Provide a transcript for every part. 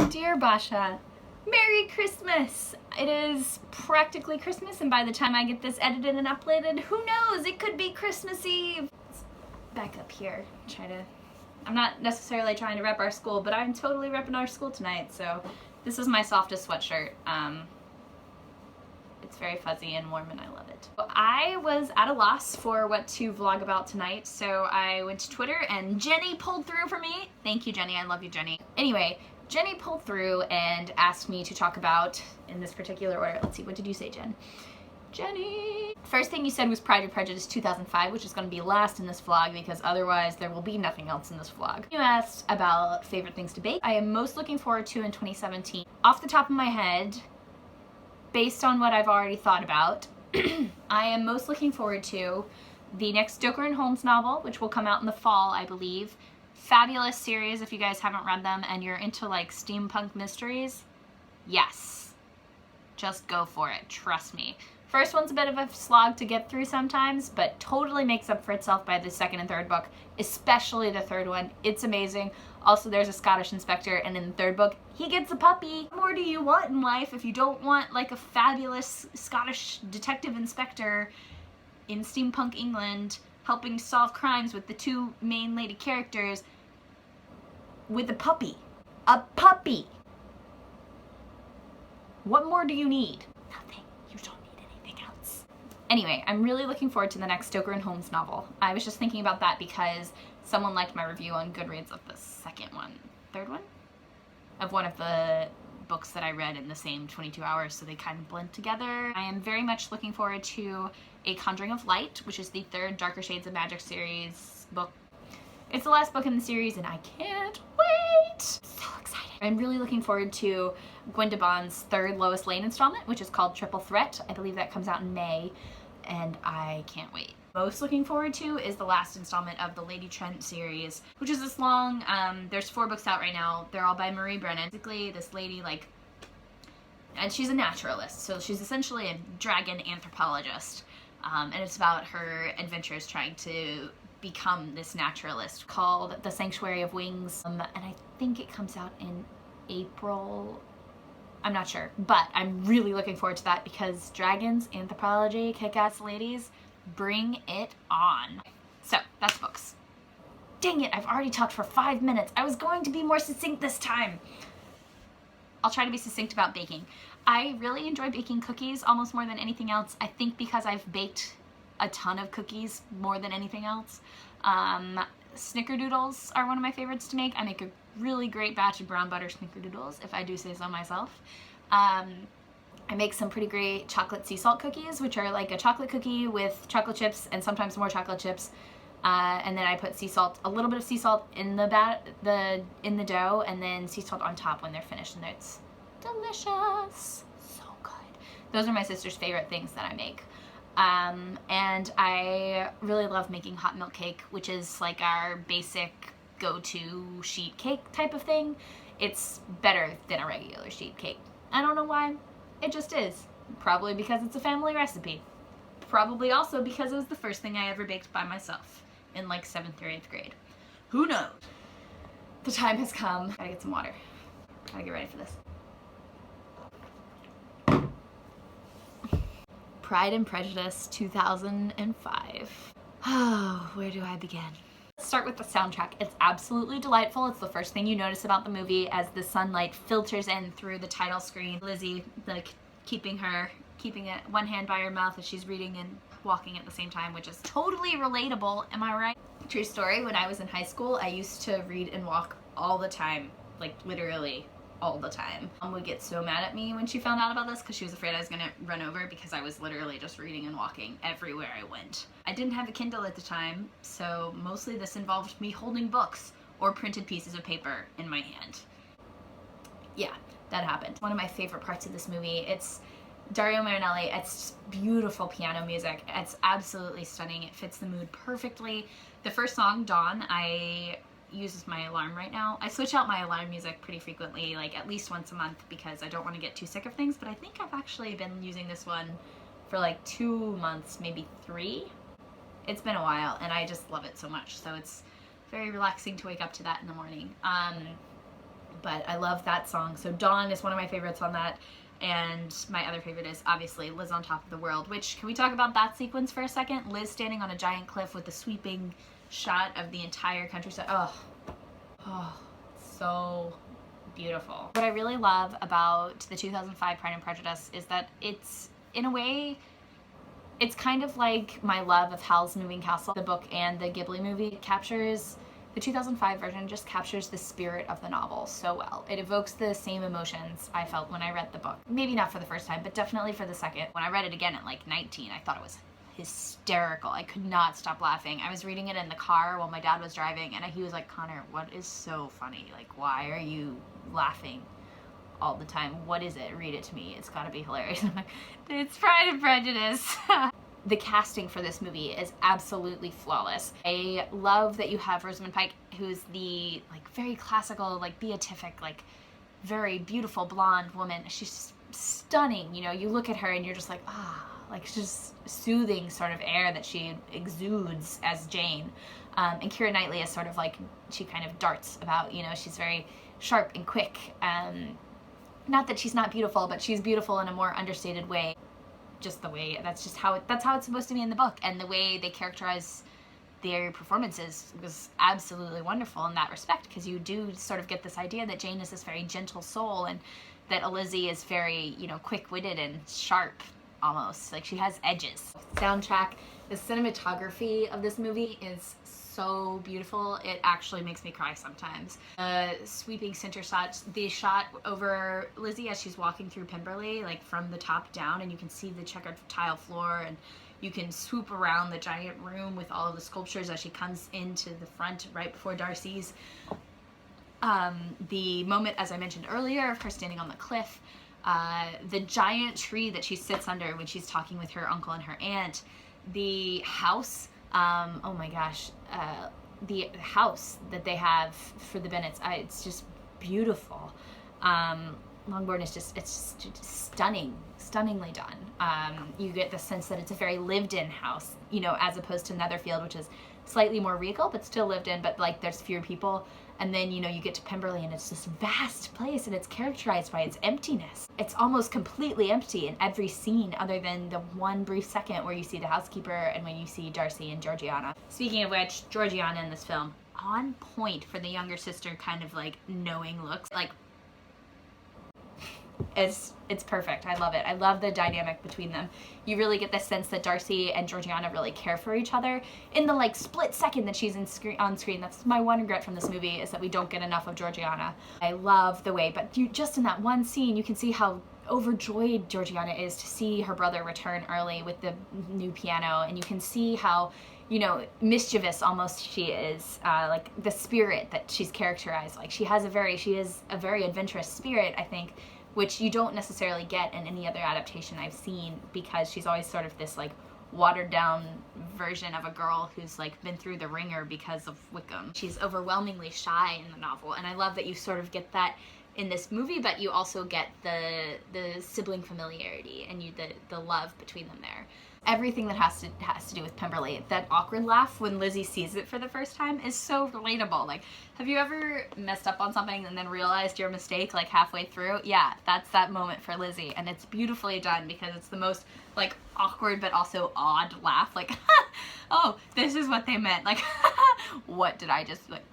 Dear Basia, Merry Christmas! It is practically Christmas, and by the time I get this edited and uploaded, who knows, it could be Christmas Eve! Let's back up here, I'm not necessarily trying to rep our school, but I'm totally repping our school tonight, so this is my softest sweatshirt. It's very fuzzy and warm and I love it. I was at a loss for what to vlog about tonight, so I went to Twitter and Jenny pulled through for me. Thank you, Jenny. I love you, Jenny. Anyway, Jenny pulled through and asked me to talk about, in this particular order, let's see, what did you say, Jen? Jenny! First thing you said was Pride and Prejudice 2005, which is going to be last in this vlog because otherwise there will be nothing else in this vlog. You asked about favorite things to bake. I am most looking forward to in 2017. Off the top of my head, based on what I've already thought about, I am most looking forward to the next Stoker and Holmes novel, which will come out in the fall, I believe. Fabulous series if you guys haven't read them and you're into like steampunk mysteries. Yes. Just go for it. Trust me. First one's a bit of a slog to get through sometimes, but totally makes up for itself by the second and third book, especially the third one. It's amazing. Also, there's a Scottish inspector, and in the third book, he gets a puppy. What more do you want in life if you don't want like a fabulous Scottish detective inspector in steampunk England helping solve crimes with the two main lady characters with a puppy? A puppy! What more do you need? Nothing. You don't need anything else. Anyway, I'm really looking forward to the next Stoker and Holmes novel. I was just thinking about that because someone liked my review on Goodreads of the third one? Of one of the books that I read in the same 22 hours, so they kind of blend together. I am very much looking forward to A Conjuring of Light, which is the third Darker Shades of Magic series book. It's the last book in the series and I can't wait! So excited. I'm really looking forward to Gwenda Bond's third Lois Lane installment, which is called Triple Threat. I believe that comes out in May, and I can't wait. Most looking forward to is the last installment of the Lady Trent series, which is this long. There's 4 books out right now. They're all by Marie Brennan. Basically, this lady, and she's a naturalist, so she's essentially a dragon anthropologist, and it's about her adventures trying to become this naturalist, called The Sanctuary of Wings, and I think it comes out in April. I'm not sure, but I'm really looking forward to that because dragons, anthropology, kick-ass ladies, bring it on. So, that's books. Dang it, I've already talked for 5 minutes. I was going to be more succinct this time. I'll try to be succinct about baking. I really enjoy baking cookies almost more than anything else. I think because I've baked a ton of cookies more than anything else. Snickerdoodles are one of my favorites to make. I make a really great batch of brown butter snickerdoodles, if I do say so myself. I make some pretty great chocolate sea salt cookies, which are like a chocolate cookie with chocolate chips and sometimes more chocolate chips. And then I put sea salt, a little bit of sea salt in the dough, and then sea salt on top when they're finished, and it's delicious. So good. Those are my sister's favorite things that I make. And I really love making hot milk cake, which is like our basic go-to sheet cake type of thing. It's better than a regular sheet cake. I don't know why. It just is. Probably because it's a family recipe. Probably also because it was the first thing I ever baked by myself in like 7th or 8th grade. Who knows? The time has come. Gotta get some water. Gotta get ready for this. Pride and Prejudice 2005. Oh, where do I begin? Let's start with the soundtrack. It's absolutely delightful. It's the first thing you notice about the movie as the sunlight filters in through the title screen. Lizzie, like, keeping it one hand by her mouth as she's reading and walking at the same time, which is totally relatable, am I right? True story, when I was in high school, I used to read and walk all the time, like literally all the time. Mom would get so mad at me when she found out about this because she was afraid I was gonna run over because I was literally just reading and walking everywhere I went. I didn't have a Kindle at the time, so mostly this involved me holding books or printed pieces of paper in my hand. Yeah, that happened. One of my favorite parts of this movie, it's Dario Marinelli. It's beautiful piano music. It's absolutely stunning. It fits the mood perfectly. The first song, Dawn, I use as my alarm right now. I switch out my alarm music pretty frequently, like at least once a month, because I don't want to get too sick of things, but I think I've actually been using this one for like 2 months, maybe 3. It's been a while, and I just love it so much. So it's very relaxing to wake up to that in the morning. but I love that song. So Dawn is one of my favorites on that. And my other favorite is obviously Liz on Top of the World, which, can we talk about that sequence for a second? Liz standing on a giant cliff with a sweeping shot of the entire countryside. Oh, so beautiful. What I really love about the 2005 Pride and Prejudice is that it's, in a way, it's kind of like my love of Howl's Moving Castle, the book and the Ghibli movie. It captures, the 2005 version just captures the spirit of the novel so well. It evokes the same emotions I felt when I read the book. Maybe not for the first time, but definitely for the second. When I read it again at like 19, I thought it was hysterical. I could not stop laughing. I was reading it in the car while my dad was driving, and he was like, Connor, what is so funny? Like, why are you laughing all the time? What is it? Read it to me. It's gotta be hilarious. I'm like, it's Pride and Prejudice. The casting for this movie is absolutely flawless. I love that you have Rosamund Pike, who's the like very classical, like beatific, like very beautiful blonde woman. She's just stunning. You know, you look at her and you're just like, like just soothing sort of air that she exudes as Jane. And Keira Knightley is sort of like, she kind of darts about, you know, she's very sharp and quick. Not that she's not beautiful, but she's beautiful in a more understated way. Just the way, that's how it's supposed to be in the book. And the way they characterize their performances was absolutely wonderful in that respect, because you do sort of get this idea that Jane is this very gentle soul, and that Lizzie is very, you know, quick-witted and sharp, almost. Like, she has edges. Soundtrack, the cinematography of this movie is so beautiful. It actually makes me cry sometimes. Sweeping center shots, the shot over Lizzie as she's walking through Pemberley, like from the top down, and you can see the checkered tile floor, and you can swoop around the giant room with all of the sculptures as she comes into the front right before Darcy's. The moment, as I mentioned earlier, of her standing on the cliff, the giant tree that she sits under when she's talking with her uncle and her aunt, the house, oh my gosh, the house that they have for the Bennets, it's just beautiful. Longbourn is just, it's just stunningly done. You get the sense that it's a very lived-in house, you know, as opposed to Netherfield, which is slightly more regal, but still lived in, but like there's fewer people. And then, you know, you get to Pemberley and it's this vast place, and it's characterized by its emptiness. It's almost completely empty in every scene, other than the one brief second where you see the housekeeper and when you see Darcy and Georgiana. Speaking of which, Georgiana in this film, on point for the younger sister kind of like knowing looks. Like, it's perfect. I love it. I love the dynamic between them. You really get the sense that Darcy and Georgiana really care for each other in the like split second that she's on screen. That's my one regret from this movie, is that we don't get enough of Georgiana. I love the way, but you just in that one scene, you can see how overjoyed Georgiana is to see her brother return early with the new piano, and you can see how, you know, mischievous almost she is, like the spirit that she's characterized. Like she is a very adventurous spirit, I think, which you don't necessarily get in any other adaptation I've seen, because she's always sort of this like watered down version of a girl who's like been through the ringer because of Wickham. She's overwhelmingly shy in the novel, and I love that you sort of get that in this movie, but you also get the sibling familiarity and the love between them there. Everything that has to do with Pemberley, that awkward laugh when Lizzie sees it for the first time is so relatable. Like, have you ever messed up on something and then realized your mistake like halfway through? Yeah, that's that moment for Lizzie, and it's beautifully done because it's the most like awkward but also odd laugh. Like, oh, this is what they meant. Like, what did I just like?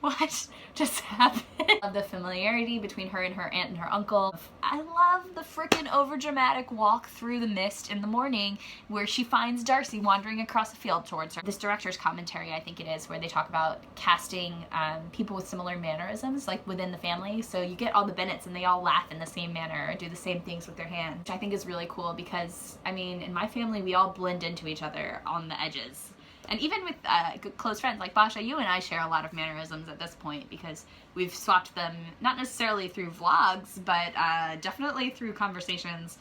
What just happened? The familiarity between her and her aunt and her uncle. I love the frickin' overdramatic walk through the mist in the morning where she finds Darcy wandering across the field towards her. This director's commentary, I think it is, where they talk about casting people with similar mannerisms, like within the family. So you get all the Bennets and they all laugh in the same manner or do the same things with their hands, which I think is really cool because, I mean, in my family, we all blend into each other on the edges. And even with close friends, like Basia, you and I share a lot of mannerisms at this point because we've swapped them, not necessarily through vlogs, but definitely through conversations.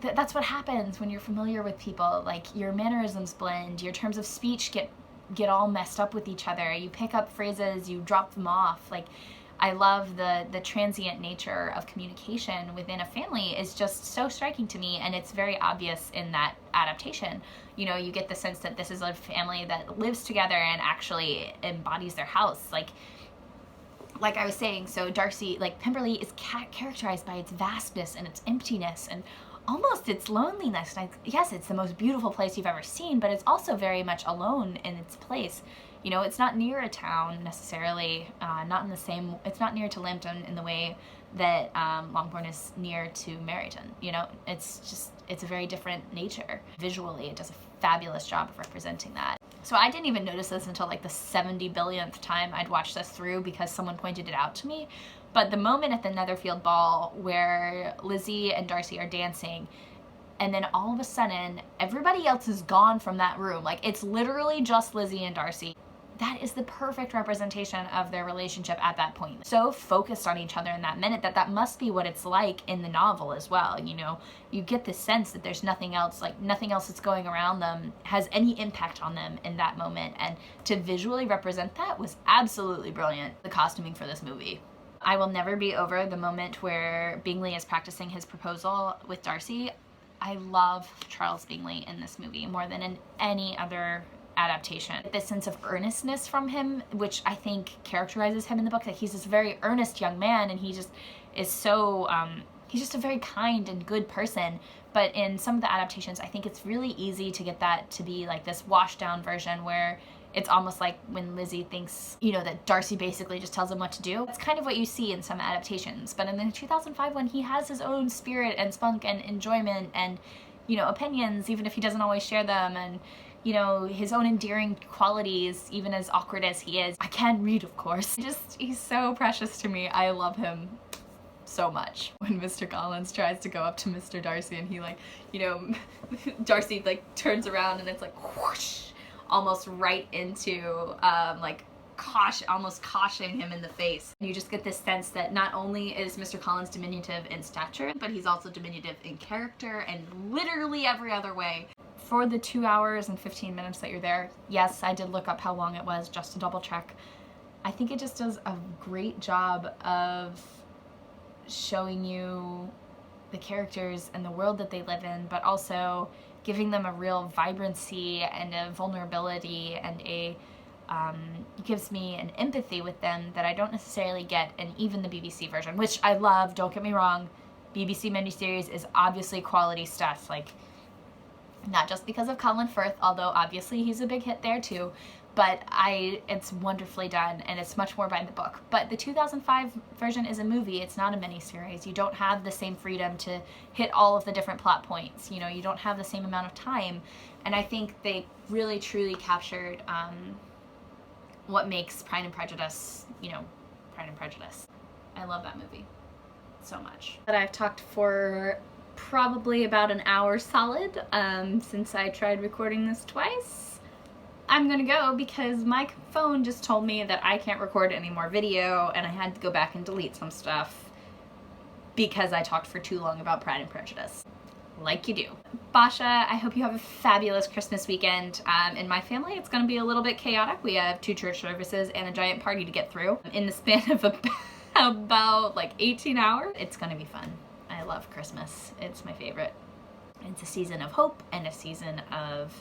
That's what happens when you're familiar with people. Like, your mannerisms blend, your terms of speech get all messed up with each other. You pick up phrases, you drop them off. Like, I love the transient nature of communication within a family is just so striking to me, and it's very obvious in that adaptation. You know, you get the sense that this is a family that lives together and actually embodies their house. Like, like I was saying, so Darcy, like Pemberley is characterized by its vastness and its emptiness and almost its loneliness. And yes, it's the most beautiful place you've ever seen, but it's also very much alone in its place. You know, it's not near a town necessarily, not in the same, it's not near to Lambton in the way that Longbourn is near to Meryton. You know, it's a very different nature. Visually, it does a fabulous job of representing that. So I didn't even notice this until like the 70 billionth time I'd watched this through because someone pointed it out to me. But the moment at the Netherfield ball where Lizzie and Darcy are dancing, and then all of a sudden everybody else is gone from that room. Like, it's literally just Lizzie and Darcy. That is the perfect representation of their relationship at that point. So focused on each other in that minute that must be what it's like in the novel as well. You know, you get the sense that there's nothing else, like nothing else that's going around them has any impact on them in that moment. And to visually represent that was absolutely brilliant. The costuming for this movie. I will never be over the moment where Bingley is practicing his proposal with Darcy. I love Charles Bingley in this movie more than in any other adaptation. This sense of earnestness from him, which I think characterizes him in the book, that he's this very earnest young man and he just is so, he's just a very kind and good person. But in some of the adaptations, I think it's really easy to get that to be like this washed down version where it's almost like when Lizzie thinks, you know, that Darcy basically just tells him what to do. That's kind of what you see in some adaptations. But in the 2005 one, he has his own spirit and spunk and enjoyment and, you know, opinions, even if he doesn't always share them, and, you know, his own endearing qualities, even as awkward as he is. I can read, of course. He's so precious to me. I love him so much. When Mr. Collins tries to go up to Mr. Darcy and he, like, you know, Darcy, like, turns around and it's like whoosh, almost right into, like, almost cautioning him in the face. You just get this sense that not only is Mr. Collins diminutive in stature, but he's also diminutive in character and literally every other way. For the 2 hours and 15 minutes that you're there, yes, I did look up how long it was just to double check. I think it just does a great job of showing you the characters and the world that they live in, but also giving them a real vibrancy and a vulnerability and gives me an empathy with them that I don't necessarily get in even the BBC version, which I love, don't get me wrong. BBC miniseries is obviously quality stuff, like, not just because of Colin Firth, although obviously he's a big hit there too, but it's wonderfully done and it's much more by the book. But the 2005 version is a movie, it's not a miniseries. You don't have the same freedom to hit all of the different plot points, you know, you don't have the same amount of time. And I think they really truly captured what makes Pride and Prejudice, you know, Pride and Prejudice. I love that movie so much. But I've talked for probably about an hour solid since I tried recording this twice. I'm gonna go because my phone just told me that I can't record any more video and I had to go back and delete some stuff because I talked for too long about Pride and Prejudice. Like you do. Basia, I hope you have a fabulous Christmas weekend. In my family, it's gonna be a little bit chaotic. We have 2 church services and a giant party to get through in the span of about like 18 hours. It's gonna be fun. I love Christmas. It's my favorite. It's a season of hope and a season of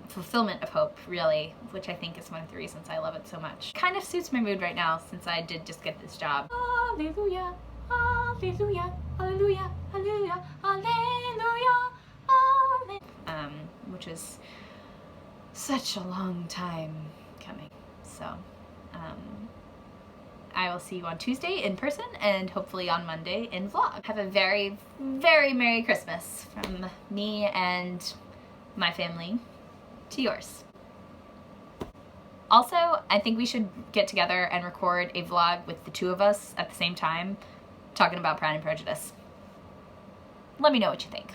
fulfillment of hope, really, which I think is one of the reasons I love it so much. Kind of suits my mood right now since I did just get this job. Hallelujah, hallelujah, hallelujah, hallelujah, hallelujah, hallelujah. Which is such a long time coming. So, I will see you on Tuesday in person and hopefully on Monday in vlog. Have a very, very Merry Christmas from me and my family to yours. Also, I think we should get together and record a vlog with the 2 of us at the same time talking about Pride and Prejudice. Let me know what you think.